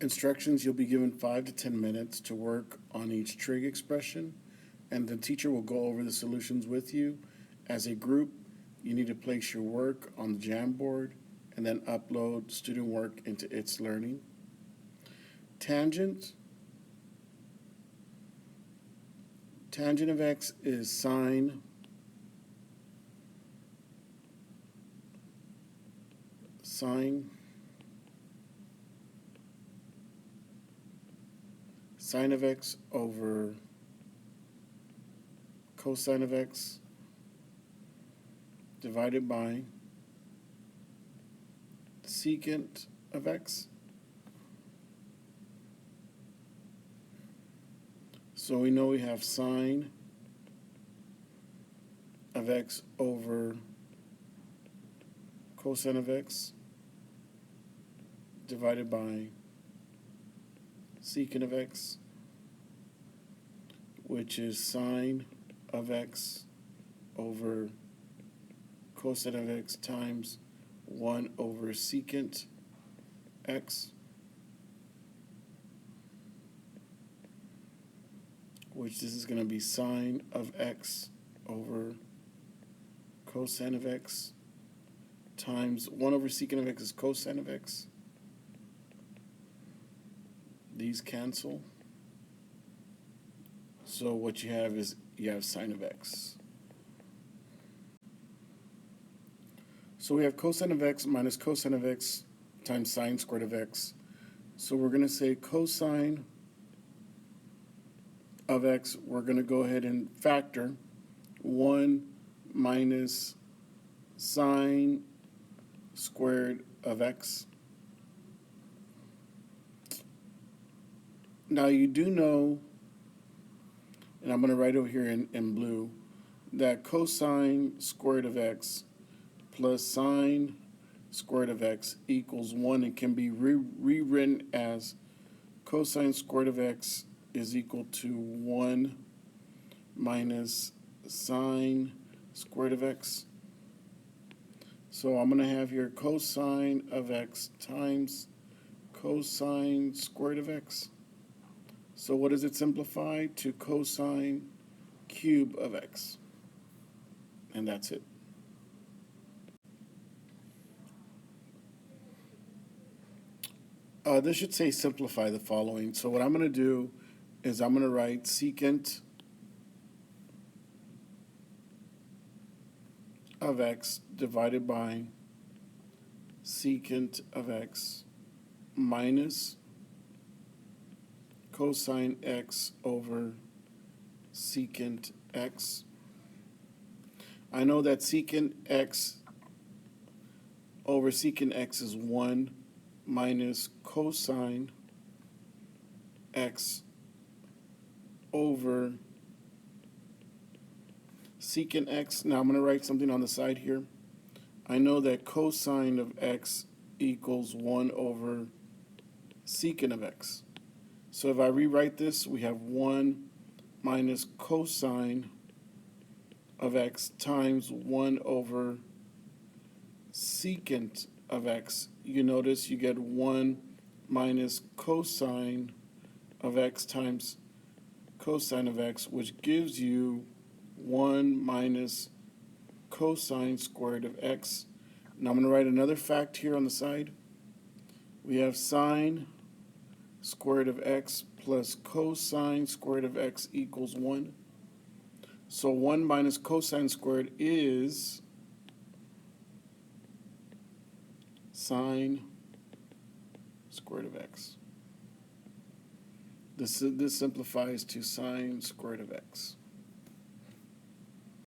Instructions: you'll be given 5 to 10 minutes to work on each trig expression, and the teacher will go over the solutions with you. As a group, you need to place your work on the Jamboard and then upload student work into It's Learning. Tangent. Tangent of x is sine sine of x over cosine of x divided by secant of x. So we know we have sine of x over cosine of x divided by secant of x, which is sine of x over cosine of x times 1 over secant x, which this is going to be sine of x over cosine of x times 1 over secant of x is cosine of x. These cancel. So what you have is you have sine of x. So we have cosine of x minus cosine of x times sine squared of x. So we're going to say cosine of x, we're going to go ahead and factor 1 minus sine squared of x. Now you do know, and I'm going to write over here in blue, that cosine squared of x plus sine squared of x equals 1. It can be rewritten as cosine squared of x is equal to 1 minus sine squared of x. So I'm going to have here cosine of x times cosine squared of x. So what does it simplify to? Cosine cube of x. And that's it. This should say simplify the following. So what I'm going to do is I'm going to write secant of x divided by secant of x minus cosine x over secant x. I know that secant x over secant x is 1 minus cosine x over secant x. Now I'm going to write something on the side here. I know that cosine of x equals 1 over secant of x. So if I rewrite this, we have 1 minus cosine of x times 1 over secant of x. You notice you get 1 minus cosine of x times cosine of x, which gives you 1 minus cosine squared of x. Now I'm going to write another fact here on the side. We have sine squared of x plus cosine squared of x equals 1. So 1 minus cosine squared is sine squared of x. This simplifies to sine squared of x.